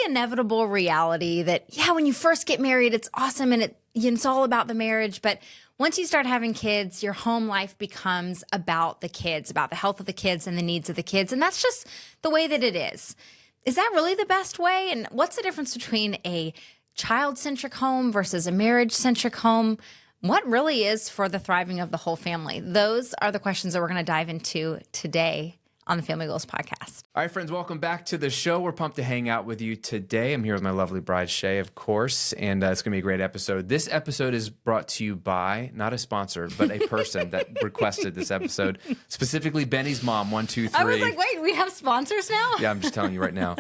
inevitable reality that, yeah, when you first get married, it's awesome and it's all about the marriage. But once you start having kids, your home life becomes about the kids, about the health of the kids and the needs of the kids. And that's just the way that it is. Is that really the best way? And what's the difference between a child-centric home versus a marriage-centric home? What really is for the thriving of the whole family? Those are the questions that we're going to dive into today on the Family Goals Podcast. All right, friends, welcome back to the show. We're pumped to hang out with you today. I'm here with my lovely bride, Shay, of course, and it's going to be a great episode. This episode is brought to you by, not a sponsor, but a person that requested this episode, specifically Benny's mom, 123. I was like, wait, we have sponsors now? Yeah, I'm just telling you right now.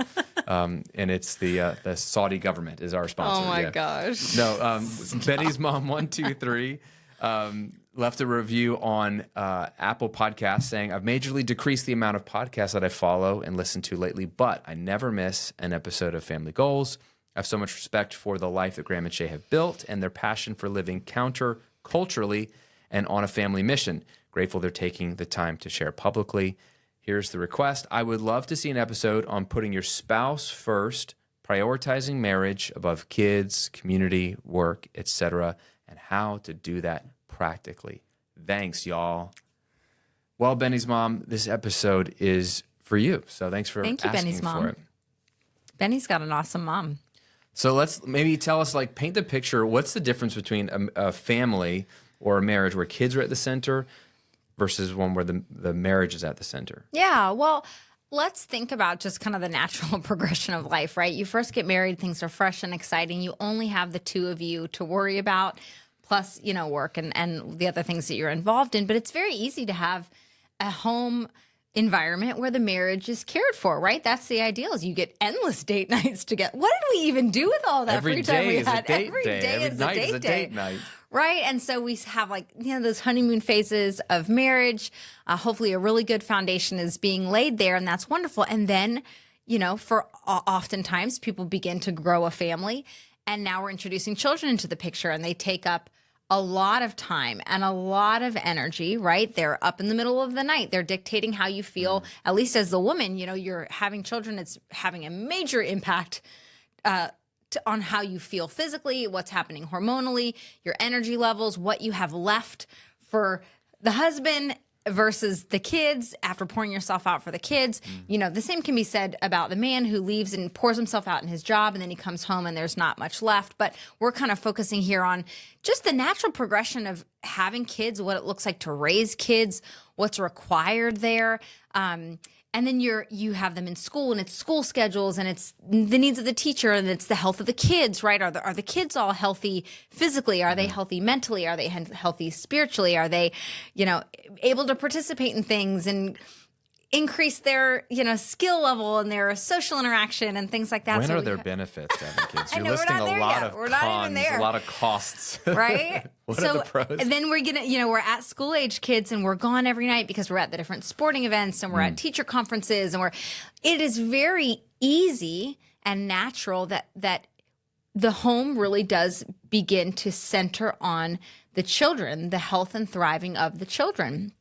And it's the Saudi government is our sponsor. Oh, my gosh. No, Benny's mom, 123. Left a review on Apple Podcasts saying, I've majorly decreased the amount of podcasts that I follow and listen to lately, but I never miss an episode of Family Goals. I have so much respect for the life that Graham and Shay have built and their passion for living counter-culturally and on a family mission. Grateful they're taking the time to share publicly. Here's the request. I would love to see an episode on putting your spouse first, prioritizing marriage above kids, community, work, etc., and how to do that practically. Thanks, y'all. Well, Benny's mom, this episode is for you. So thanks for asking Benny's mom. for it. Benny's got an awesome mom. So let's maybe tell us, paint the picture. What's the difference between a family or a marriage where kids are at the center versus one where the marriage is at the center? Yeah, well, let's think about just kind of the natural progression of life, right? You first get married, things are fresh and exciting. You only have the two of you to worry about, plus, work and the other things that you're involved in. But it's very easy to have a home environment where the marriage is cared for, right? That's the ideal, is you get endless date nights together. What did we even do with all that free time we had? Every day is a date night. Right? And so we have those honeymoon phases of marriage. Hopefully a really good foundation is being laid there, and that's wonderful. And then, for oftentimes people begin to grow a family, and now we're introducing children into the picture, and they take up a lot of time and a lot of energy, right? They're up in the middle of the night. They're dictating how you feel, at least as the woman. You're having children. It's having a major impact on how you feel physically, what's happening hormonally, your energy levels, what you have left for the husband versus the kids after pouring yourself out for the kids. The same can be said about the man who leaves and pours himself out in his job, and then he comes home and there's not much left. But we're kind of focusing here on just the natural progression of having kids, what it looks like to raise kids, what's required there. And then you have them in school, and it's school schedules, and it's the needs of the teacher, and it's the health of the kids, right? Are the kids all healthy physically? Are they healthy mentally? Are they healthy spiritually? Are they, able to participate in things and increase their, skill level and their social interaction and things like that? When are there benefits to having kids? You're know, listing a lot of cons, a lot of costs. Right? What are the pros? And then we're at school age kids, and we're gone every night because we're at the different sporting events, and we're at teacher conferences, and it is very easy and natural that the home really does begin to center on the children, the health and thriving of the children.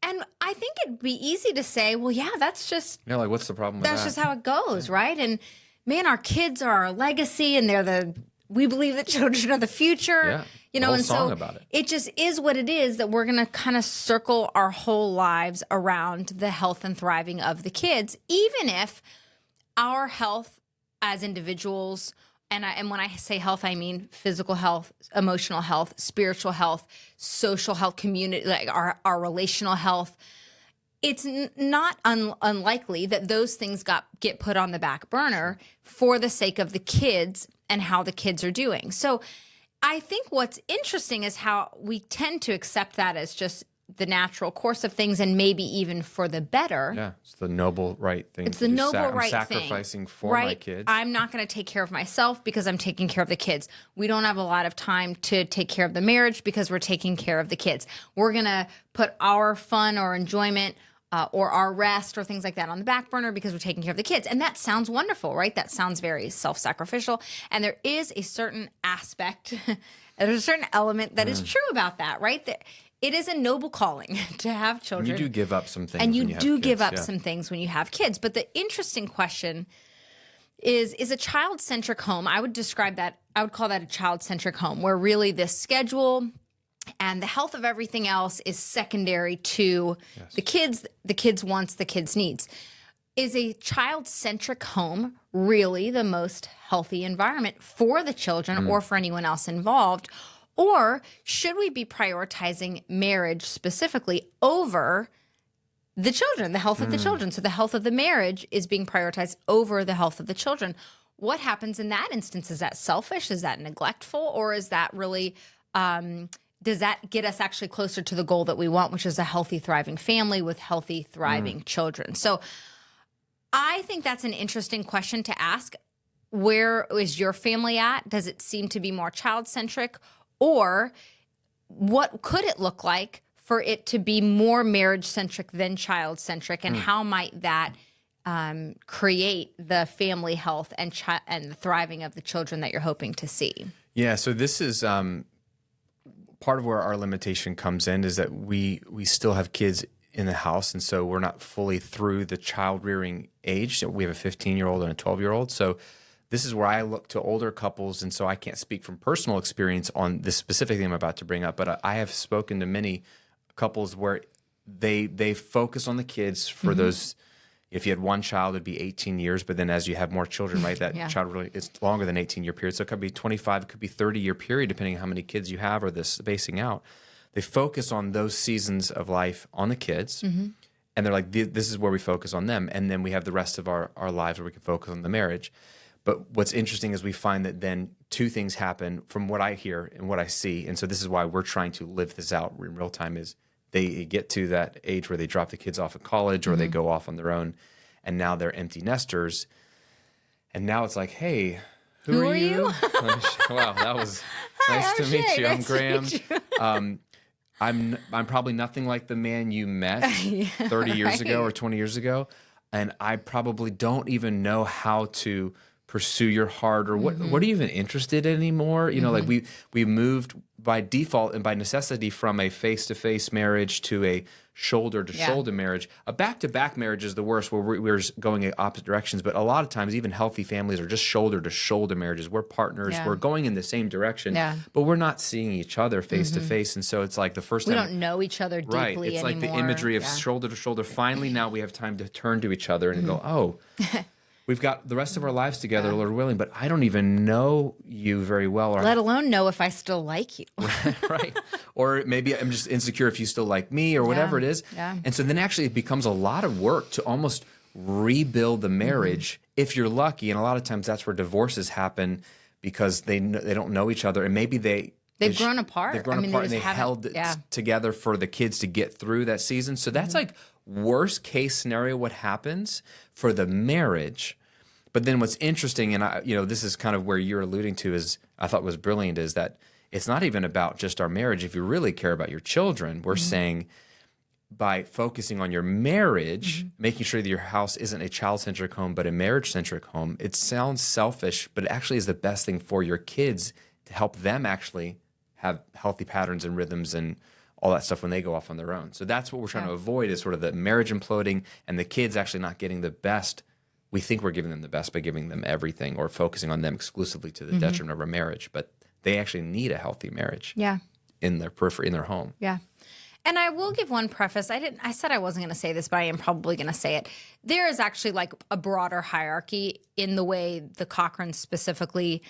And I think it'd be easy to say, well, yeah, that's just... Yeah, what's the problem with that? That's just how it goes, right? And man, our kids are our legacy, and we believe that children are the future. Yeah, whole song about it. It just is what it is, that we're going to kind of circle our whole lives around the health and thriving of the kids, even if our health as individuals, and when I say health, I mean physical health, emotional health, spiritual health, social health, community, our relational health. It's not unlikely that those things get put on the back burner for the sake of the kids and how the kids are doing. So I think what's interesting is how we tend to accept that as just the natural course of things, and maybe even for the better. Yeah, it's the noble right thing. It's the noble right thing. I'm thing. sacrificing for my kids. I'm not going to take care of myself because I'm taking care of the kids. We don't have a lot of time to take care of the marriage because we're taking care of the kids. We're going to put our fun or enjoyment or our rest or things like that on the back burner because we're taking care of the kids. And that sounds wonderful, right? That sounds very self-sacrificial. And there is a certain aspect, there's a certain element that is true about that, right? It is a noble calling to have children. You do give up some things. And you when you do have give kids, up some things when you have kids. But the interesting question is a child-centric home. I would call that a child-centric home, where really this schedule and the health of everything else is secondary to the kids' wants, the kids' needs. Is a child-centric home really the most healthy environment for the children or for anyone else involved? Or should we be prioritizing marriage specifically over the children, the health of the children? So the health of the marriage is being prioritized over the health of the children. What happens in that instance? Is that selfish? Is that neglectful? Or is that really, does that get us actually closer to the goal that we want, which is a healthy, thriving family with healthy, thriving children? So I think that's an interesting question to ask. Where is your family at? Does it seem to be more child-centric? Or what could it look like for it to be more marriage-centric than child-centric? And how might that create the family health and the thriving of the children that you're hoping to see? Yeah, so this is part of where our limitation comes in, is that we still have kids in the house, and so we're not fully through the child rearing age. So we have a 15-year-old and a 12-year-old. So this is where I look to older couples, and so I can't speak from personal experience on this specific thing I'm about to bring up, but I have spoken to many couples where they focus on the kids for those. If you had one child, it'd be 18 years, but then as you have more children, right, that child really, it's longer than 18-year period. So it could be 25, it could be 30-year period, depending on how many kids you have or this spacing out. They focus on those seasons of life on the kids, and they're like, this is where we focus on them. And then we have the rest of our lives where we can focus on the marriage. But what's interesting is we find that then two things happen from what I hear and what I see. And so this is why we're trying to live this out in real time, is they get to that age where they drop the kids off at college or they go off on their own, and now they're empty nesters. And now it's like, hey, who are you? Wow, that was nice to meet you. I'm Graham. I'm probably nothing like the man you met 30 years ago or 20 years ago. And I probably don't even know how to pursue your heart, or what are you even interested in anymore? You know, like we moved by default and by necessity from a face-to-face marriage to a shoulder-to-shoulder marriage. A back-to-back marriage is the worst, where we're going in opposite directions. But a lot of times, even healthy families are just shoulder-to-shoulder marriages. We're partners. We're going in the same direction, but we're not seeing each other face-to-face. And so it's like the first time. We don't know each other deeply anymore. Right. It's like the imagery of shoulder-to-shoulder. Finally, now we have time to turn to each other and go, oh, we've got the rest of our lives together, Lord willing, but I don't even know you very well. Or let alone know if I still like you. Right. Or maybe I'm just insecure if you still like me, or whatever it is. Yeah. And so then actually it becomes a lot of work to almost rebuild the marriage if you're lucky. And a lot of times that's where divorces happen, because they don't know each other, and maybe they've grown apart. They've grown apart, and they held it together for the kids to get through that season. So that's like worst case scenario what happens for the marriage. But then what's interesting, and this is kind of where you're alluding to, is I thought was brilliant, is that it's not even about just our marriage. If you really care about your children, we're saying by focusing on your marriage, making sure that your house isn't a child-centric home, but a marriage-centric home. It sounds selfish, but it actually is the best thing for your kids to help them actually have healthy patterns and rhythms and all that stuff when they go off on their own. So that's what we're trying to avoid, is sort of the marriage imploding and the kids actually not getting the best. We think we're giving them the best by giving them everything or focusing on them exclusively to the detriment of our marriage, but they actually need a healthy marriage in their periphery, in their home. Yeah. And I will give one preface. I said I wasn't going to say this, but I am probably going to say it. There is actually like a broader hierarchy in the way the Cochrane specifically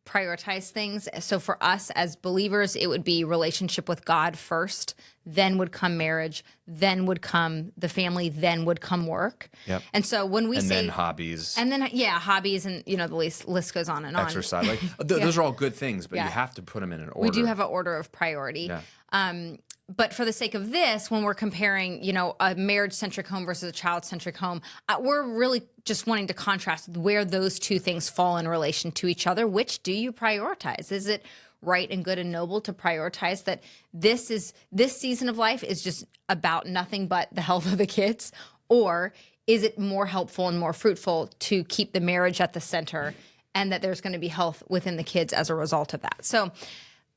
prioritize things. So for us as believers, it would be relationship with God first, then would come marriage, then would come the family, then would come work. Yep. And so when we say— And then hobbies. And then, hobbies, and, the list goes on and on. Exercise. Like, those are all good things, but you have to put them in an order. We do have an order of priority. Yeah. But for the sake of this, when we're comparing, a marriage-centric home versus a child-centric home, we're really just wanting to contrast where those two things fall in relation to each other. Which do you prioritize? Is it right and good and noble to prioritize that this season of life is just about nothing but the health of the kids? Or is it more helpful and more fruitful to keep the marriage at the center, and that there's going to be health within the kids as a result of that? So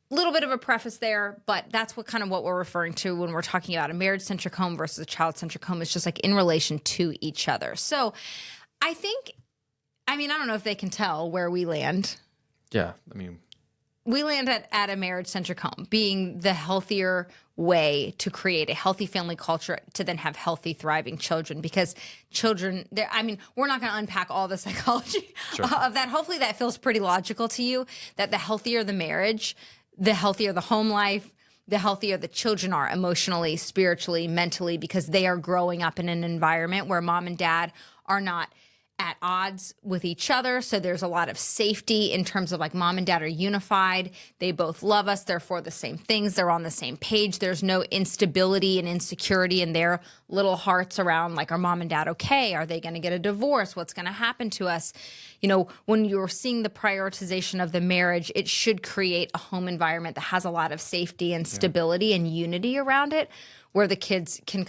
little bit of a preface there, but that's what we're referring to when we're talking about a marriage-centric home versus a child-centric home. It's just like in relation to each other. So I I mean, I don't know if they can tell where we land. Yeah. I mean, We land at a marriage-centric home, being the healthier way to create a healthy family culture to then have healthy, thriving children. Because children, I mean, we're not going to unpack all the psychology of that. Hopefully that feels pretty logical to you, that the healthier the marriage, the healthier the home life, the healthier the children are emotionally, spiritually, mentally, because they are growing up in an environment where mom and dad are not at odds with each other. So there's a lot of safety in terms of like mom and dad are unified. They both love us. They're for the same things. They're on the same page. There's no instability and insecurity in their little hearts around like, are mom and dad okay? Are they going to get a divorce? What's going to happen to us? You know, when you're seeing the prioritization of the marriage, it should create a home environment that has a lot of safety and stability and unity around it, where the kids can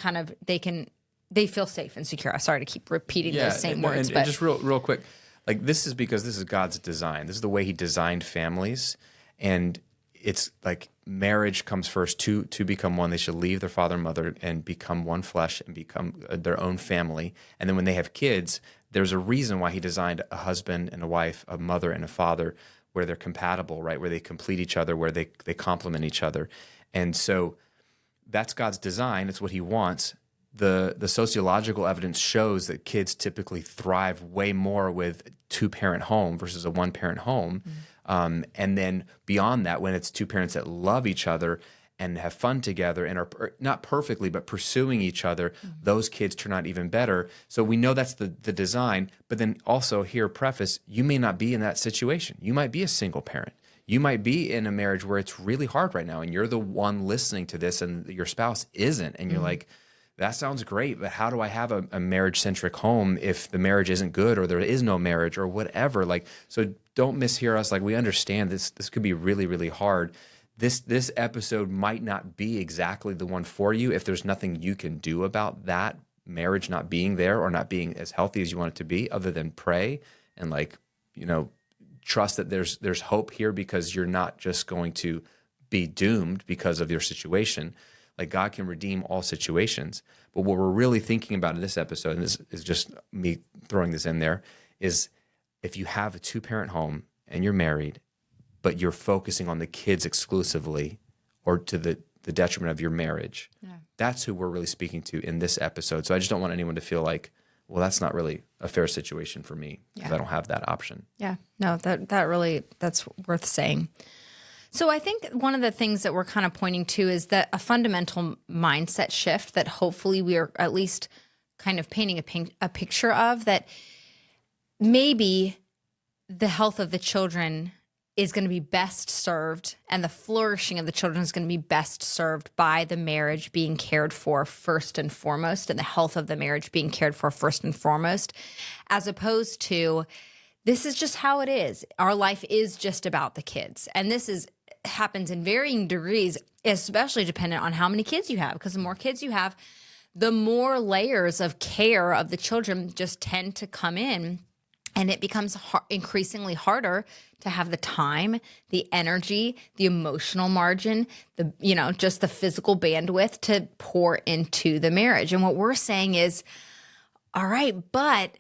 they feel safe and secure. I'm sorry to keep repeating those same words. And just real quick, like this is because this is God's design. This is the way he designed families. And it's like marriage comes first. To become one, they should leave their father and mother and become one flesh and become their own family. And then when they have kids, there's a reason why he designed a husband and a wife, a mother and a father, where they're compatible, right? Where they complete each other, where they complement each other. And so that's God's design. It's what he wants. The sociological evidence shows that kids typically thrive way more with two-parent home versus a one-parent home. And then beyond that, when it's two parents that love each other and have fun together and are not perfectly, but pursuing each other, those kids turn out even better. So we know that's the design. But then also here, preface, you may not be in that situation. You might be a single parent. You might be in a marriage where it's really hard right now, and you're the one listening to this and your spouse isn't. And you're like, that sounds great, but how do I have a marriage-centric home if the marriage isn't good or there is no marriage or whatever? Like, so don't mishear us. Like, we understand this could be really, really hard. This episode might not be exactly the one for you if there's nothing you can do about that marriage not being there or not being as healthy as you want it to be, other than pray and, like, you know, trust that there's hope here, because you're not just going to be doomed because of your situation. Like, God can redeem all situations. But what we're really thinking about in this episode, and this is just me throwing this in there, is if you have a two-parent home and you're married, but you're focusing on the kids exclusively or to the detriment of your marriage, that's who we're really speaking to in this episode. So I just don't want anyone to feel like, well, that's not really a fair situation for me because I don't have that option. Yeah, no, that's worth saying. So I think one of the things that we're kind of pointing to is that a fundamental mindset shift that hopefully we are at least kind of painting a picture of, that maybe the health of the children is going to be best served, and the flourishing of the children is going to be best served by the marriage being cared for first and foremost, and the health of the marriage being cared for first and foremost, as opposed to this is just how it is. Our life is just about the kids. And this happens in varying degrees, especially dependent on how many kids you have, because the more kids you have, the more layers of care of the children just tend to come in, and it becomes increasingly harder to have the time, the energy, the emotional margin, just the physical bandwidth to pour into the marriage. And what we're saying is, all right, but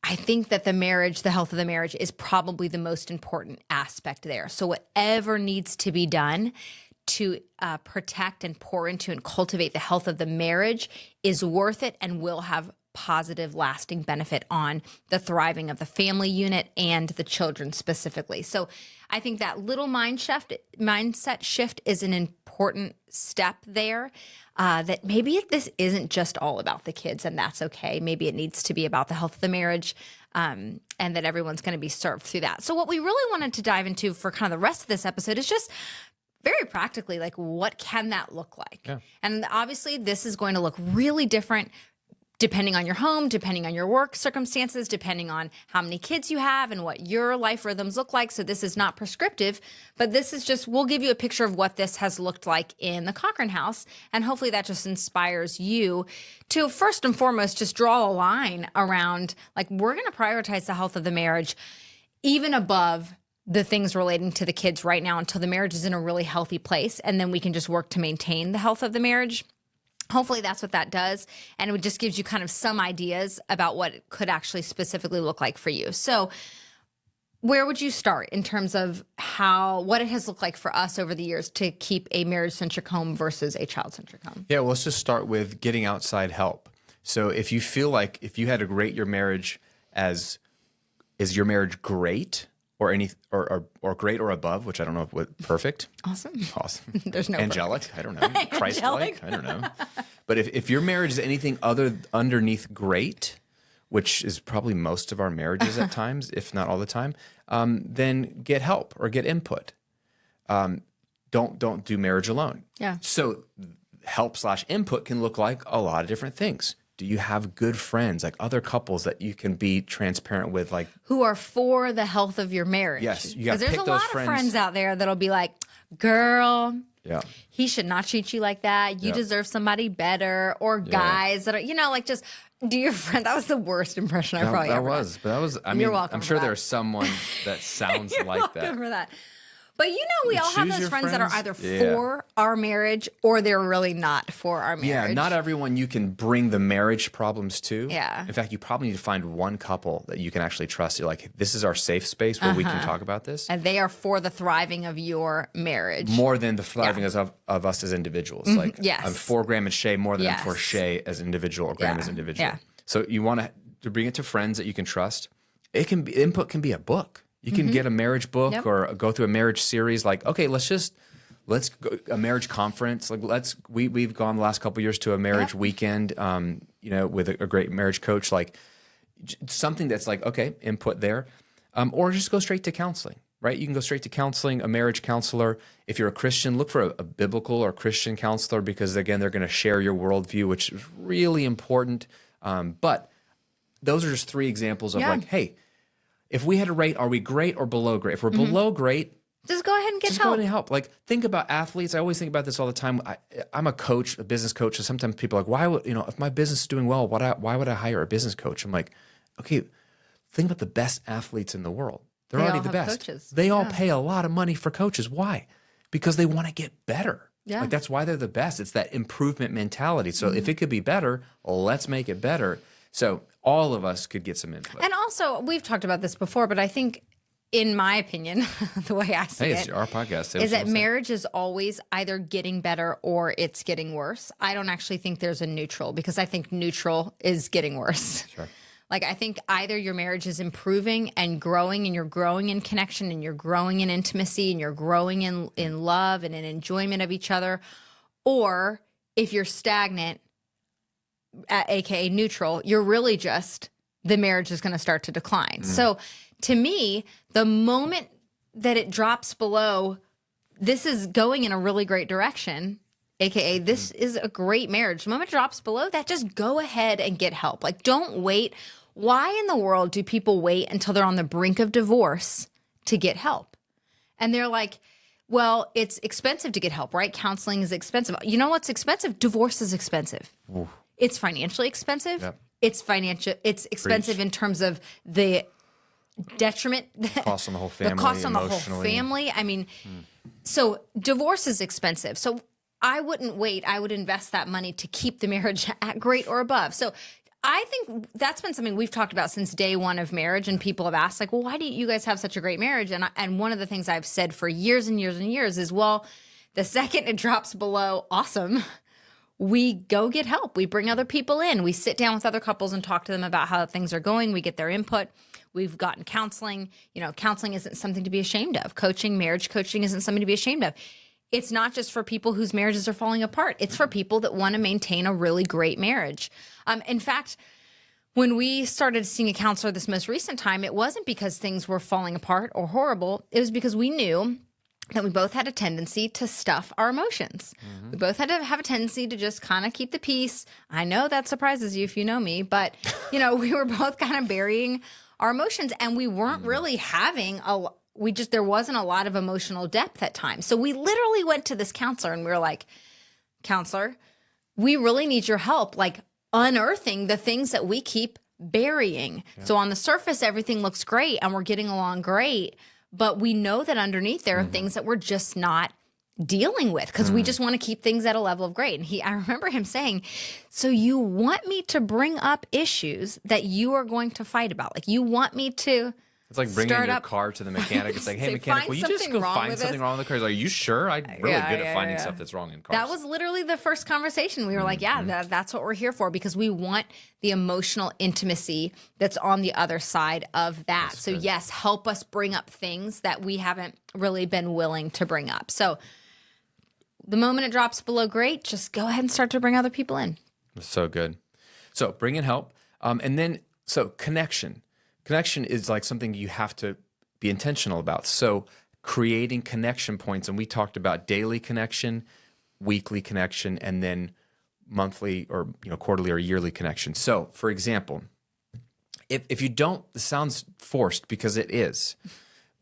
I think that the health of the marriage is probably the most important aspect there. So whatever needs to be done to protect and pour into and cultivate the health of the marriage is worth it and will have positive, lasting benefit on the thriving of the family unit and the children specifically. So I think that little mindset shift is an important step there, that maybe this isn't just all about the kids, and that's okay. Maybe it needs to be about the health of the marriage, and that everyone's going to be served through that. So what we really wanted to dive into for kind of the rest of this episode is just very practically, like, what can that look like? Yeah. And obviously this is going to look really different depending on your home, depending on your work circumstances, depending on how many kids you have and what your life rhythms look like. So this is not prescriptive, but this is just, we'll give you a picture of what this has looked like in the Cochran house. And hopefully that just inspires you to, first and foremost, just draw a line around, like, we're going to prioritize the health of the marriage even above the things relating to the kids right now until the marriage is in a really healthy place. And then we can just work to maintain the health of the marriage. hopefully that's what that does. And it just gives you kind of some ideas about what it could actually specifically look like for you. So where would you start in terms of what it has looked like for us over the years to keep a marriage-centric home versus a child-centric home? Yeah, well, let's just start with getting outside help. So if you feel like if you had to rate your marriage as, is your marriage great or great or above, which I don't know what perfect. Awesome. There's no angelic. Perfect. I don't know. Christ-like. I don't know. But if your marriage is anything underneath great, which is probably most of our marriages at times, if not all the time, then get help or get input. Don't do marriage alone. Yeah. So help/input can look like a lot of different things. Do you have good friends, like other couples that you can be transparent with, like who are for the health of your marriage? Yes, you got to pick there's a those lot friends. of friends out there that'll be like, "Girl, yeah, he should not treat you like that. You deserve somebody better." Or guys that are, like just do your friend. That was the worst impression I probably ever done. But that was. I mean, You're welcome I'm sure for that. there's someone that sounds You're like welcome that. for that. But we all have choose those your friends that are friends. either Yeah. for our marriage or they're really not for our marriage. Yeah, not everyone you can bring the marriage problems to. Yeah. In fact, you probably need to find one couple that you can actually trust. You're like, this is our safe space where we can talk about this. And they are for the thriving of your marriage. More than the thriving of us as individuals. Like, Yes. I'm for Graham and Shay more than I'm for Yes. Shay as an individual or Graham as an individual. Yeah. So you want to bring it to friends that you can trust. Input can be a book. You can get a marriage book or go through a marriage series. Like, okay, let's go a marriage conference. Like we've gone the last couple of years to a marriage weekend, with a great marriage coach, like something that's like, okay, input there, or just go straight to counseling, right? You can go straight to counseling, a marriage counselor. If you're a Christian, look for a biblical or Christian counselor, because again, they're going to share your worldview, which is really important. But those are just 3 examples of like, hey, if we had to rate, are we great or below great? If we're below great, just go ahead and get just help. go ahead and help. Like, think about athletes. I always think about this all the time. I'm a coach, a business coach, and sometimes people are like, why would, if my business is doing well, why would I hire a business coach? I'm like, okay, think about the best athletes in the world. They're They already all the have best. coaches. They all pay a lot of money for coaches. Why? Because they want to get better. Yeah. Like, that's why they're the best. It's that improvement mentality. So if it could be better, let's make it better. So all of us could get some input. And also, we've talked about this before, but I think, in my opinion, the way I see It's it, our podcast. is that marriage is always either getting better or it's getting worse. I don't actually think there's a neutral, because I think neutral is getting worse. Sure. Like, I think either your marriage is improving and growing, and you're growing in connection, and you're growing in intimacy, and you're growing in love and in enjoyment of each other, or if you're stagnant, aka neutral, you're really just, the marriage is going to start to decline. So to me, the moment that it drops below, this is going in a really great direction, aka this is a great marriage. The moment it drops below that, just go ahead and get help. Like, don't wait. Why in the world do people wait until they're on the brink of divorce to get help? And they're like, well, it's expensive to get help, right? Counseling is expensive. You know what's expensive? Divorce is expensive. Ooh. It's financially expensive. Yep. It's expensive in terms of the detriment, Cost on the whole family, the cost on the whole emotionally. family. I mean, so divorce is expensive. So I wouldn't wait. I would invest that money to keep the marriage at great or above. So I think that's been something we've talked about since day one of marriage, and people have asked, like, well, why do you guys have such a great marriage? And one of the things I've said for years and years and years is, well, the second it drops below awesome, we go get help. We bring other people in. We sit down with other couples and talk to them about how things are going. We get their input. We've gotten counseling. Counseling isn't something to be ashamed of. Marriage coaching isn't something to be ashamed of. It's not just for people whose marriages are falling apart. It's for people that want to maintain a really great marriage. In fact, when we started seeing a counselor this most recent time, it wasn't because things were falling apart or horrible. It was because we knew that we both had a tendency to stuff our emotions. We both had to have a tendency to just kind of keep the peace. I know that surprises you if you know me, but we were both kind of burying our emotions, and we weren't really having there wasn't a lot of emotional depth at times. So we literally went to this counselor and we were like, counselor, we really need your help, like unearthing the things that we keep burying. Yeah. So on the surface, everything looks great and we're getting along great, but we know that underneath there are things that we're just not dealing with, because we just want to keep things at a level of great. And I remember him saying, so you want me to bring up issues that you are going to fight about? Like, you want me to It's like bringing your car to the mechanic. It's like, hey, Say, mechanic, find will you just something go wrong find with something this? wrong with the car? He's like, are you sure? I'm really good at finding yeah. stuff that's wrong in cars. That was literally the first conversation. We were like, yeah, that's what we're here for, because we want the emotional intimacy that's on the other side of that. So yes, help us bring up things that we haven't really been willing to bring up. So the moment it drops below great, just go ahead and start to bring other people in. So good. So bring in help. And then, so connection. Connection is like something you have to be intentional about. So creating connection points. And we talked about daily connection, weekly connection, and then monthly or quarterly or yearly connection. So for example, if you don't, this sounds forced because it is,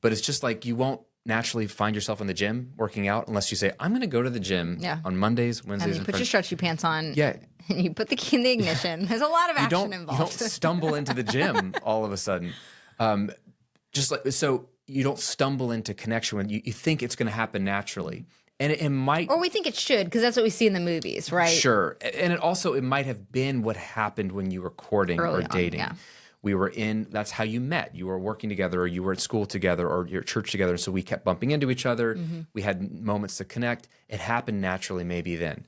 but it's just like you won't naturally find yourself in the gym working out unless you say, I'm going to go to the gym on Mondays, Wednesdays, And you put your stretchy pants on. Yeah. And you put the key in the ignition. There's a lot of action involved. You don't stumble into the gym all of a sudden. Just like, so you don't stumble into connection when you think it's going to happen naturally. And it might. Or we think it should, because that's what we see in the movies, right? Sure. And it might have been what happened when you were courting Early or on, dating. yeah. That's how you met. You were working together, or you were at school together, or you're at church together. So we kept bumping into each other. We had moments to connect. It happened naturally maybe then.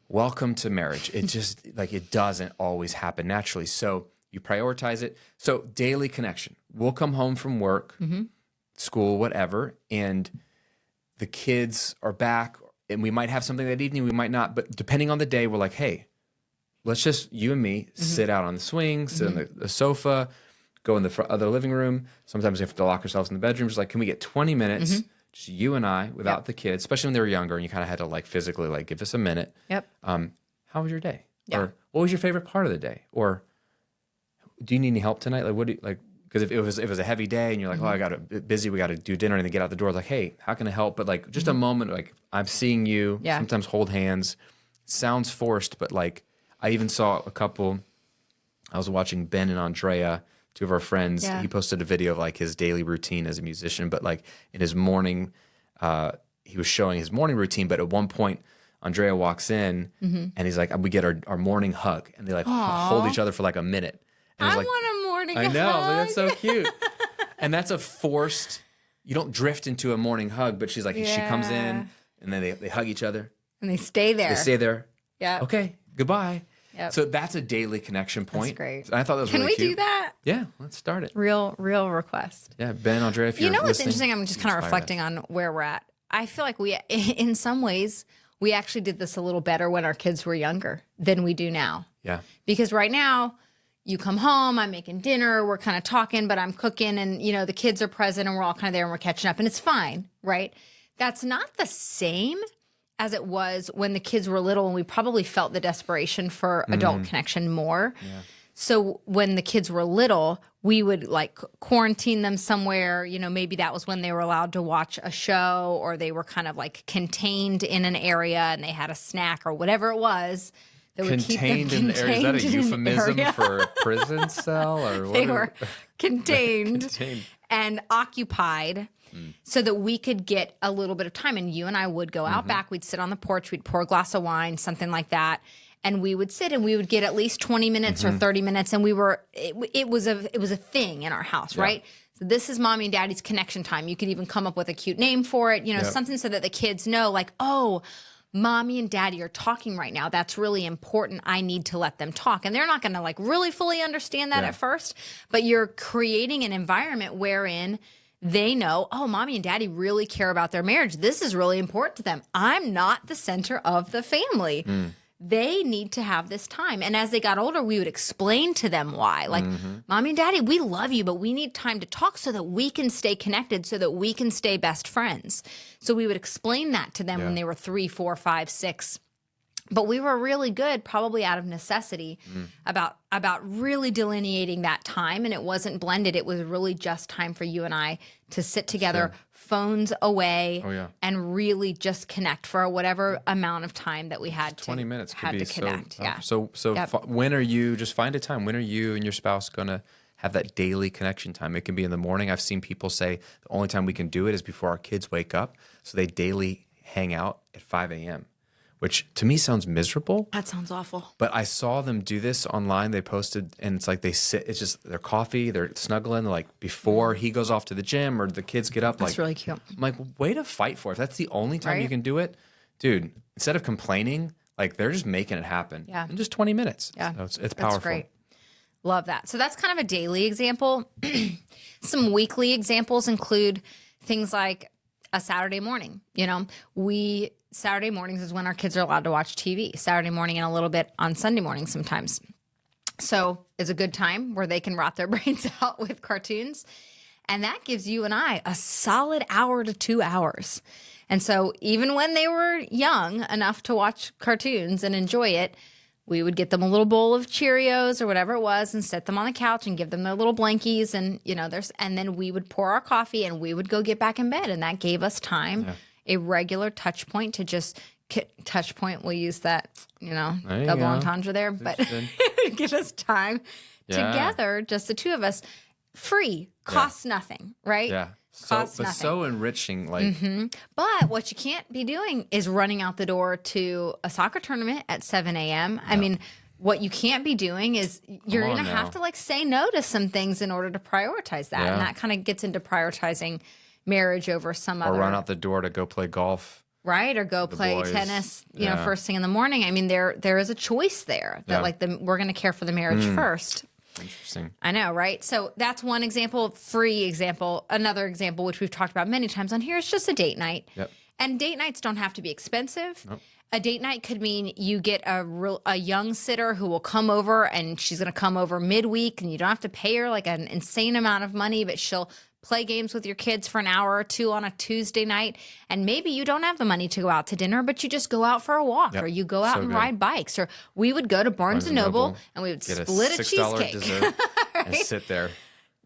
Welcome to marriage. It just, it doesn't always happen naturally. So you prioritize it. So daily connection. We'll come home from work, school, whatever, and the kids are back, and we might have something that evening, we might not. But depending on the day, we're like, hey, let's just, you and me, sit out on the swing, sit on the sofa, go in the other living room. Sometimes we have to lock ourselves in the bedroom. Just like, can we get 20 minutes, just you and I, without the kids, especially when they were younger, and you kind of had to physically give us a minute. Yep. How was your day? Yeah. Or what was your favorite part of the day? Or do you need any help tonight? Because if it was a heavy day and you're like, oh, I got busy, we got to do dinner and then get out the door. Like, hey, how can I help? But just a moment, I'm seeing you. Yeah. Sometimes hold hands. Sounds forced, but I even saw a couple. I was watching Ben and Andrea, two of our friends. Yeah. He posted a video of his daily routine as a musician, but in his morning, he was showing his morning routine. But at one point, Andrea walks in and he's like, we get our morning hug, and they hold each other for a minute. And I want a morning hug. I know, that's so cute. And that's a forced. You don't drift into a morning hug, but she's like, she comes in and then they hug each other. And they stay there. They stay there. Yeah. Okay. Goodbye. Yep. So that's a daily connection point. That's great. I thought that was Can really we cute. do that? Yeah, let's start it. Real request. Yeah, Ben, Andrea, if you're what's listening, interesting? I'm just kind of reflecting on where we're at. I feel like we, in some ways, we actually did this a little better when our kids were younger than we do now. Yeah. Because right now, you come home, I'm making dinner, we're kind of talking, but I'm cooking, and the kids are present, and we're all kind of there, and we're catching up, and it's fine, right? That's not the same as it was when the kids were little, and we probably felt the desperation for adult connection more. Yeah. So when the kids were little, we would quarantine them somewhere. Maybe that was when they were allowed to watch a show, or they were kind of contained in an area and they had a snack or whatever it was. That would keep them Contained in the area. Is that a contained in an euphemism area. for a prison cell? Or what? They were contained, Contained. and occupied so that we could get a little bit of time. And you and I would go out back. We'd sit on the porch. We'd pour a glass of wine, something like that. And we would sit and we would get at least 20 minutes or 30 minutes. And it was a thing in our house, right? So this is mommy and daddy's connection time. You could even come up with a cute name for it, something so that the kids know oh, mommy and daddy are talking right now. That's really important. I need to let them talk. And they're not going to really fully understand that at first, but you're creating an environment wherein they know, oh, mommy and daddy really care about their marriage. This is really important to them. I'm not the center of the family. They need to have this time. And as they got older, we would explain to them why. Mommy and daddy, we love you, but we need time to talk so that we can stay connected, so that we can stay best friends. So we would explain that to them when they were 3, 4, 5, 6. But we were really good, probably out of necessity, about really delineating that time. And it wasn't blended. It was really just time for you and I to sit together, phones away, and really just connect for whatever amount of time that we had 20 minutes could be to connect. So when are you, just find a time, when are you and your spouse going to have that daily connection time? It can be in the morning. I've seen people say the only time we can do it is before our kids wake up. So they daily hang out at 5 a.m., which to me sounds miserable. That sounds awful. But I saw them do this online. They posted, and it's like they sit, it's just their coffee, they're snuggling, like before he goes off to the gym or the kids get up. That's like, really cute. I'm like, way to fight for it. If that's the only time you Right? can do it, dude, instead of complaining, like they're just making it happen Yeah. in just 20 minutes. Yeah. So it's That's powerful. great. Love that. So that's kind of a daily example. Some weekly examples include things like a Saturday morning. You know, Saturday mornings is when our kids are allowed to watch TV. Saturday morning and a little bit on Sunday morning sometimes. So it's a good time where they can rot their brains out with cartoons. And that gives you and I a solid hour to 2 hours. And so even when they were young enough to watch cartoons and enjoy it, we would get them a little bowl of Cheerios or whatever it was and set them on the couch and give them their little blankies. And, you know, and then we would pour our coffee and we would go get back in bed. And that gave us time, a regular touch point to just touch point. We'll use that, you know, There you double go. entendre there, but it would give us time together, just the two of us, free, costs nothing, right? Yeah. Costs but nothing. so enriching. Like, But what you can't be doing is running out the door to a soccer tournament at 7 a.m. I mean, what you can't be doing is you're on going to have now. to like say no to some things in order to prioritize that. And Yeah. that kind of gets into prioritizing marriage over some or other, run out the door to go play golf. right? Or go play boys. tennis, you know, Yeah. first thing in the morning. I mean, there is a choice there that Yeah. like we're going to care for the marriage first. Interesting. I know, right? So that's one example, free example. Another example, which we've talked about many times on here, is just a date night. Yep. And date nights don't have to be expensive. A date night could mean you get a young sitter who will come over, and she's going to come over midweek, and you don't have to pay her like an insane amount of money, but she'll play games with your kids for an hour or two on a Tuesday night. And maybe you don't have the money to go out to dinner, but you just go out for a walk or you go out So and good. ride bikes. Or we would go to Barnes & Noble and we would Get split a $6 cheesecake. dessert and sit there.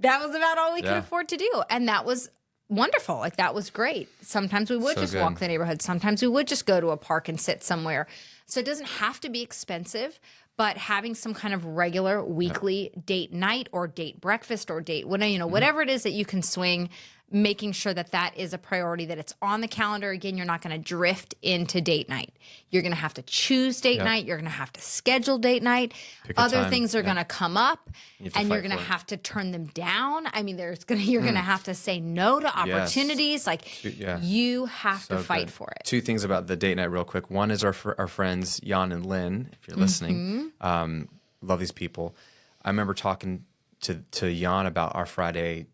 That was about all we could Yeah. afford to do. And that was wonderful. Like, that was great. Sometimes we would So just good. walk the neighborhood. Sometimes we would just go to a park and sit somewhere. So it doesn't have to be expensive, but having some kind of regular weekly date night or date breakfast or date, whatever it is that you can swing, making sure that that is a priority, that it's on the calendar. Again, you're not going to drift into date night. You're going to have to choose date night. You're going to have to schedule date night. Pick a Other time. things are going to come up have to and you're fight going to for it. have to turn them down. I mean, you're going to have to say no to opportunities. Like, you have to So fight good. for it. Two things about the date night, real quick. One is our friends Jan and Lynn. If you're listening, love these people. I remember talking to Jan about our Friday,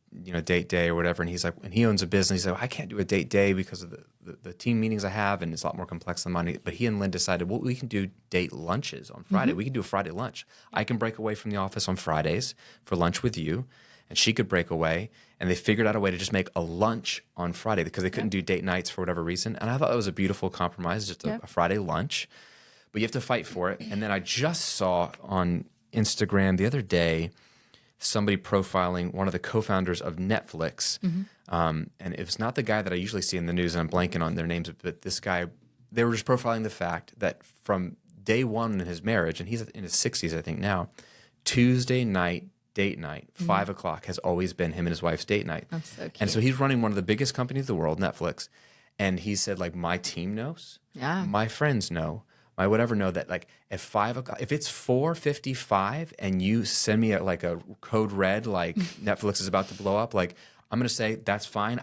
date day or whatever, and he's like, and he owns a business. He's like, I can't do a date day because of the team meetings I have, and it's a lot more complex than money. But he and Lynn decided, well, we can do date lunches on Friday. We can do a Friday lunch. I can break away from the office on Fridays for lunch with you, and she could break away. And they figured out a way to just make a lunch on Friday because they couldn't do date nights for whatever reason. And I thought that was a beautiful compromise, just a Friday lunch. But you have to fight for it. And then I just saw on Instagram the other day somebody profiling one of the co-founders of Netflix. And it was not the guy that I usually see in the news, and I'm blanking on their names, but this guy, they were just profiling the fact that from day one in his marriage, and he's in his 60s, I think now, Tuesday night, date night, 5 o'clock has always been him and his wife's date night. That's so cute. And so he's running one of the biggest companies in the world, Netflix. And he said, like, my team knows. Yeah. My friends know. My whatever know that, like, at 5 o'clock, if it's 4:55 and you send me a code red, like Netflix is about to blow up, like, I'm going to say, that's fine.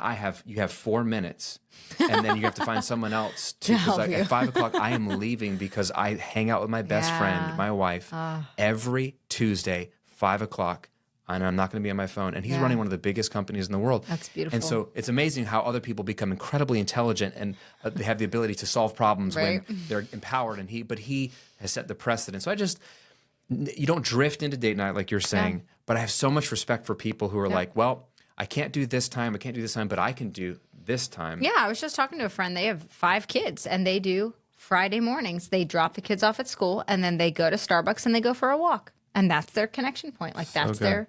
You have 4 minutes. And then you have to find someone else to, help like, you. at 5 o'clock, I am leaving because I hang out with my best friend, my wife, every Tuesday, 5 o'clock. And I'm not going to be on my phone. And he's running one of the biggest companies in the world. That's beautiful. And so it's amazing how other people become incredibly intelligent and they have the ability to solve problems Right. when they're empowered. But he has set the precedent. So you don't drift into date night like you're saying. But I have so much respect for people who are like, well, I can't do this time, but I can do this time. Yeah, I was just talking to a friend. They have 5 kids, and they do Friday mornings. They drop the kids off at school, and then they go to Starbucks and they go for a walk. And that's their connection point. Like, that's good.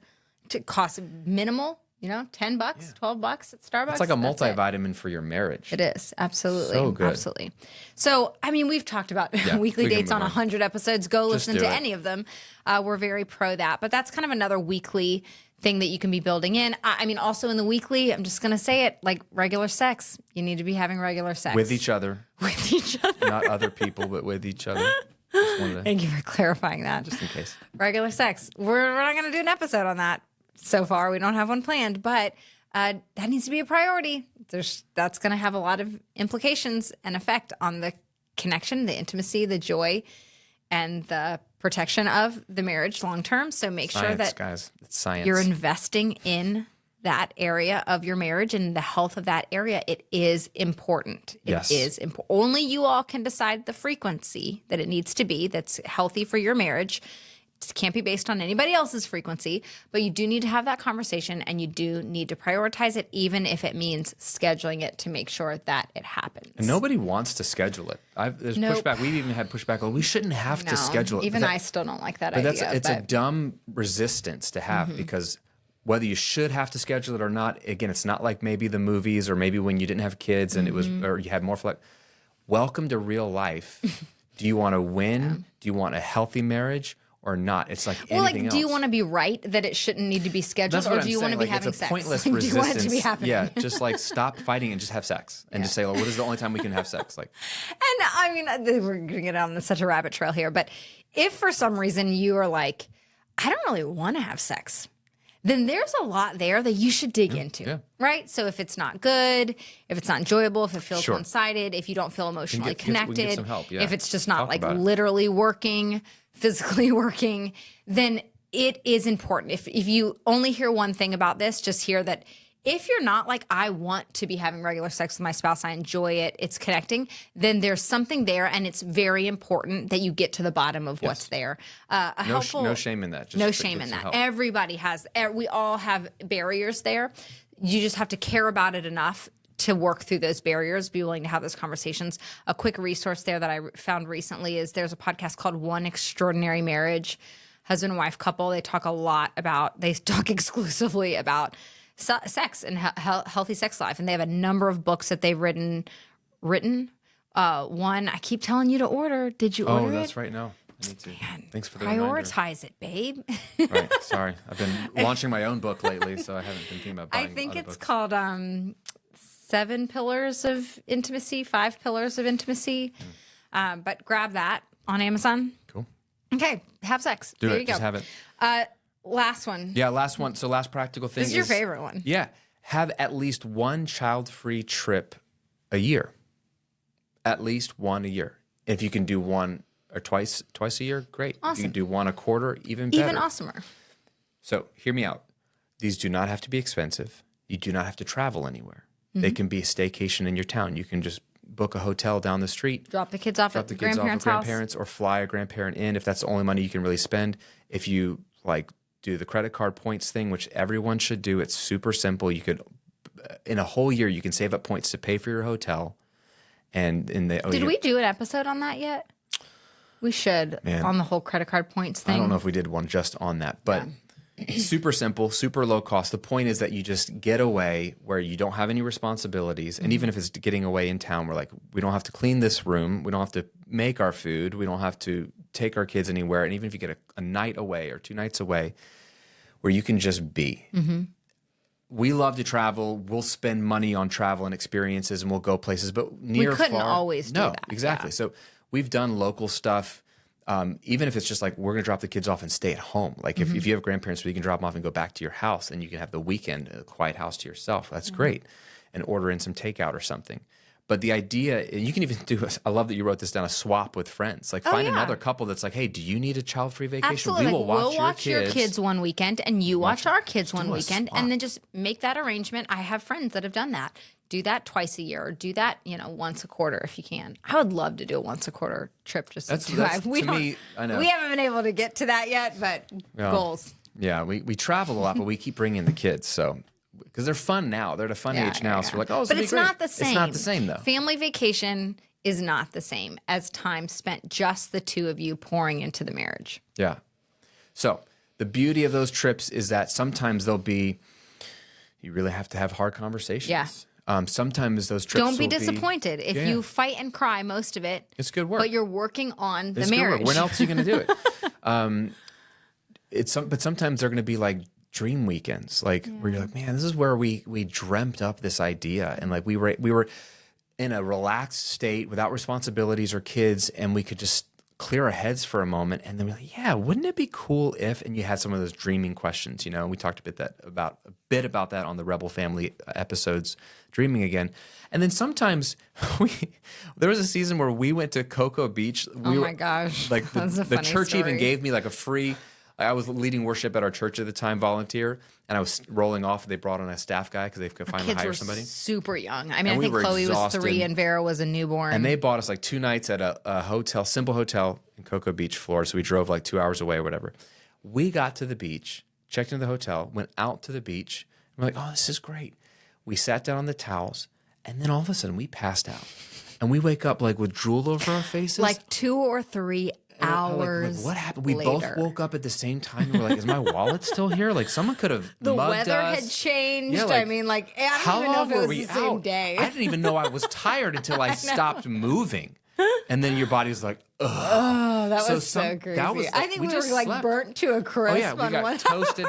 their cost minimal, $10, $12 at Starbucks. It's like a That's it. multivitamin for your marriage. It is. Absolutely. So good. Absolutely. So, I mean, we've talked about Yeah, weekly we can dates on move on. 100 episodes. Go listen do to it. any of them. We're very pro that. But that's kind of another weekly thing that you can be building in. I mean, also in the weekly, I'm just going to say it, like regular sex. You need to be having regular sex. With each other. With each other. Not other people, but with each other. Just wanted to- Thank you for clarifying that. just in case. Regular sex. We're not going to do an episode on that so far. We don't have one planned, but that needs to be a priority. That's going to have a lot of implications and effect on the connection, the intimacy, the joy, and the protection of the marriage long term. So make sure Science, that guys. It's science. you're investing in that area of your marriage and the health of that area. It is important. Yes. It is important. Only you all can decide the frequency that it needs to be that's healthy for your marriage. It can't be based on anybody else's frequency, but you do need to have that conversation and you do need to prioritize it, even if it means scheduling it to make sure that it happens. And nobody wants to schedule it. There's Nope. pushback. We've even had pushback. Well, we shouldn't have to schedule it. Even But I still don't like that But idea. it's a dumb resistance to have because whether you should have to schedule it or not, again, it's not like maybe the movies or maybe when you didn't have kids and it was, or you had more flex. Welcome to real life. Do you want to win? Do you want a healthy marriage or not? It's like anything else. do you want to be right that it shouldn't need to be scheduled, That's what or I'm do you want to saying. be Like, having it's a sex? pointless Like, do resistance. you want it to be happening? Yeah, just like stop fighting and just have sex and just say, well, what is the only time we can have sex? Like, And I mean, we're going to get on such a rabbit trail here, but if for some reason you are like, I don't really want to have sex, then there's a lot there that you should dig into, right? So if it's not good, if it's not enjoyable, if it feels Sure. one-sided, if you don't feel emotionally we can get connected, some help, yeah. if it's just not Talk like about it. literally working, physically working, then it is important. If you only hear one thing about this, just hear that if you're not like, I want to be having regular sex with my spouse, I enjoy it, it's connecting, then there's something there, and it's very important that you get to the bottom of what's there. no shame in that. Just No get shame in some that. help. Everybody has, we all have barriers there. You just have to care about it enough to work through those barriers, be willing to have those conversations. A quick resource there that I found recently is there's a podcast called One Extraordinary Marriage. Husband and wife couple, they talk exclusively about sex and healthy sex life. And they have a number of books that they've written. One, I keep telling you to order. Did you order it? Oh, that's right. No, I need to. Thanks for the reminder. Prioritize it, babe. Right. Sorry. I've been launching my own book lately, so I haven't been thinking about buying I think other it's books. called 7 Pillars of Intimacy, 5 Pillars of Intimacy. But grab that on Amazon. Cool. Okay, have sex. Do there it. you go. Just have it. Last one. Yeah, last one. So last practical thing This is your favorite one. Yeah. Have at least one child-free trip a year. At least one a year. If you can do one or twice a year, great. If you Awesome. can do one a quarter, even better. Even awesomer. So hear me out. These do not have to be expensive. You do not have to travel anywhere. They can be a staycation in your town. You can just book a hotel down the street. Drop the kids off at the Kids off grandparents' with house. grandparents or fly a grandparent in if that's the only money you can really spend. If you like do the credit card points thing, which everyone should do, it's super simple. You could, in a whole year, you can save up points to pay for your hotel. And in the Did we do an episode on that yet? We should, on the whole credit card points thing. I don't know if we did one just on that, but super simple, super low cost. The point is that you just get away where you don't have any responsibilities. And even if it's getting away in town, we're like, we don't have to clean this room. We don't have to make our food. We don't have to take our kids anywhere. And even if you get a night away or 2 nights away where you can just be. We love to travel. We'll spend money on travel and experiences and we'll go places, but near We couldn't far, always do no, that, exactly. yeah. So we've done local stuff. Even if it's just like we're going to drop the kids off and stay at home. Like if you have grandparents, you can drop them off and go back to your house and you can have the weekend, a quiet house to yourself. That's great. And order in some takeout or something. But the idea, you can even do, I love that you wrote this down, a swap with friends. Like find another couple that's like, hey, do you need a child-free vacation? Absolutely. We will watch, we'll watch your kids one weekend and you watch our kids one do a weekend swap. and then just make that arrangement. I have friends that have done that. Do that twice a year or do that, once a quarter if you can. I would love to do a once a quarter trip just That's- to that's- we to don't- me, I know. We haven't been able to get to that yet, but goals. Yeah, we travel a lot, but we keep bringing the kids. So, because they're fun now. They're at a fun age now. So we're like, oh, this but will be it's great. not the same. It's not the same, though. Family vacation is not the same as time spent just the two of you pouring into the marriage. Yeah. So the beauty of those trips is that sometimes they'll be, you really have to have hard conversations. Yeah. Sometimes those trips Don't be will disappointed if you fight and cry most of it. It's good work. But you're working on the It's good work. marriage. When else are you going to do it? But sometimes they're going to be like dream weekends, like where you're like, man, this is where we dreamt up this idea, and like we were in a relaxed state without responsibilities or kids, and we could just clear our heads for a moment, and then we're like, yeah, wouldn't it be cool if? And you had some of those dreaming questions, we talked a bit about that on the Rebel Family episodes, dreaming again. And then sometimes there was a season where we went to Cocoa Beach. My gosh, like the funny church story. even gave me like a free. I was leading worship at our church at the time, volunteer, and I was rolling off. And they brought on a staff guy because they could finally hire somebody. Super young. I mean, And I think Chloe exhausted. was 3 and Vera was a newborn. And they bought us like 2 nights at a hotel, simple hotel in Cocoa Beach, Florida. So we drove like 2 hours away or whatever. We got to the beach, checked into the hotel, went out to the beach. And we're like, oh, this is great. We sat down on the towels, and then all of a sudden we passed out. And we wake up like with drool over our faces. like 2 or 3 hours. Like, what happened? We later. both woke up at the same time and we're like, is my wallet still here? Like someone could have The mugged weather us. had changed. Yeah, like, I mean, like, I How don't even know long if it were was we the same out? day. I didn't even know I was tired until I stopped moving. And then your body was like, ugh. Oh, that was so some- crazy. that was I think we were just like slept. burnt to a crisp Oh yeah, we on got one. toasted.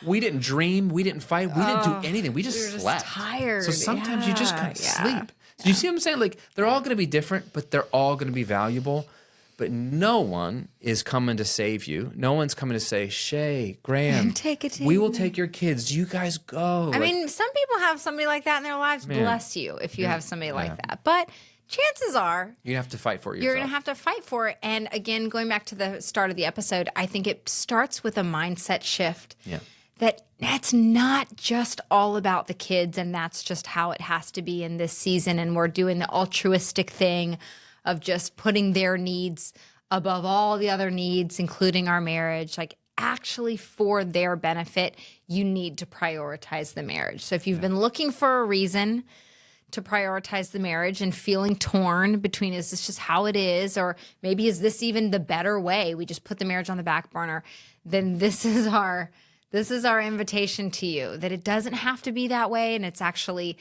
We didn't dream. We didn't fight. We didn't do anything. We just we were just slept. tired. So sometimes you just Yeah, kind of yeah. sleep. Do you see what I'm saying? Like they're all going to be different, but they're all going to be valuable. But no one is coming to save you. No one's coming to say, Shay, Graham, Take it we will easy. take your kids. You guys go. I mean, some people have somebody like that in their lives. Man. Bless you if you have somebody like that. But chances are you have to fight for it you're yourself. going to have to fight for it. And again, going back to the start of the episode, I think it starts with a mindset shift. Yeah. That's not just all about the kids and that's just how it has to be in this season. And we're doing the altruistic thing of just putting their needs above all the other needs, including our marriage. Like actually for their benefit, you need to prioritize the marriage. So if you've been looking for a reason to prioritize the marriage and feeling torn between is this just how it is, or maybe is this even the better way? We just put the marriage on the back burner. Then this is our invitation to you that it doesn't have to be that way, and it's actually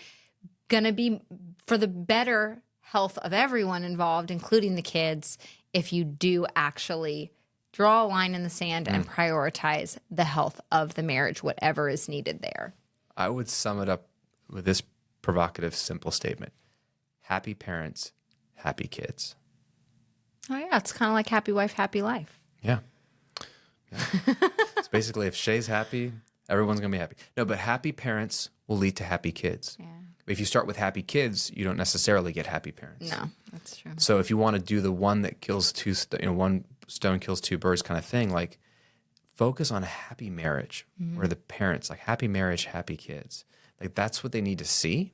going to be for the better health of everyone involved, including the kids, if you do actually draw a line in the sand and prioritize the health of the marriage, whatever is needed there. I would sum it up with this provocative, simple statement. Happy parents, happy kids. Oh, yeah. It's kind of like happy wife, happy life. Yeah. It's basically if Shay's happy, everyone's going to be happy. No, but happy parents will lead to happy kids. Yeah. If you start with happy kids, you don't necessarily get happy parents. No, that's true. So if you want to do the one that kills one stone kills 2 birds kind of thing, like focus on a happy marriage where the parents, like happy marriage, happy kids. Like that's what they need to see.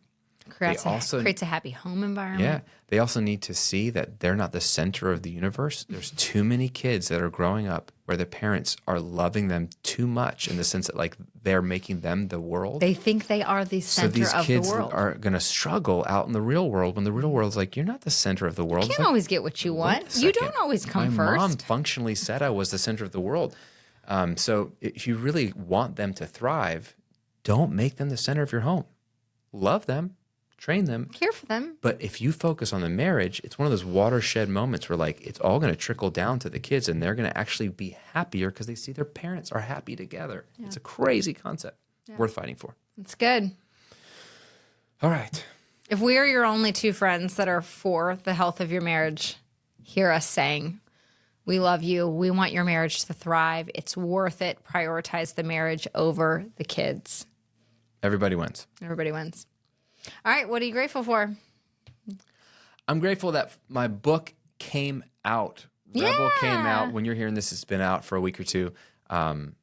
Creates a happy home environment. Yeah. They also need to see that they're not the center of the universe. There's too many kids that are growing up where the parents are loving them too much in the sense that like they're making them the world. They think they are the So center these of kids the world. are going to struggle out in the real world when the real world's like, you're not the center of the world. You It's can't like, always get what you wait want. a You second. don't always come My mom first. functionally said I was the center of the world. So if you really want them to thrive, don't make them the center of your home. Love them, train them. Care for them. But if you focus on the marriage, it's one of those watershed moments where like it's all going to trickle down to the kids and they're going to actually be happier because they see their parents are happy together. Yeah. It's a crazy concept. Yeah. Worth fighting for. It's good. All right. If we are your only 2 friends that are for the health of your marriage, hear us saying, we love you. We want your marriage to thrive. It's worth it. Prioritize the marriage over the kids. Everybody wins. Everybody wins. All right. What are you grateful for? I'm grateful that my book came out. Rebel came out. When you're hearing this, it's been out for a week or 2. And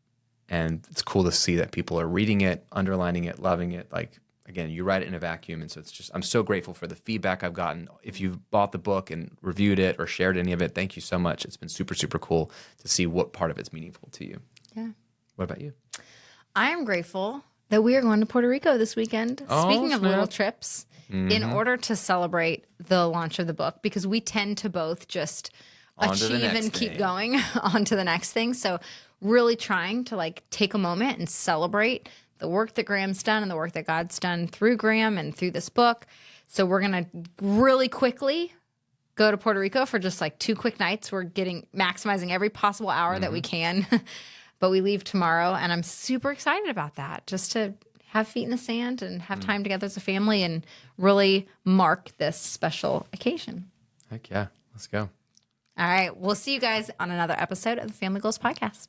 it's cool to see that people are reading it, underlining it, loving it. Like, again, you write it in a vacuum. And so it's just, I'm so grateful for the feedback I've gotten. If you've bought the book and reviewed it or shared any of it, thank you so much. It's been super, super cool to see what part of it's meaningful to you. Yeah. What about you? I am grateful that we are going to Puerto Rico this weekend. Oh, Speaking of snap. little trips, in order to celebrate the launch of the book, because we tend to both just On to the achieve next and keep thing. going on to the next thing. So really trying to like take a moment and celebrate the work that Graham's done and the work that God's done through Graham and through this book. So we're going to really quickly go to Puerto Rico for just like 2 quick nights. We're maximizing every possible hour that we can, but we leave tomorrow, and I'm super excited about that, just to have feet in the sand and have time together as a family and really mark this special occasion. Heck yeah. Let's go. All right. We'll see you guys on another episode of the Family Goals Podcast.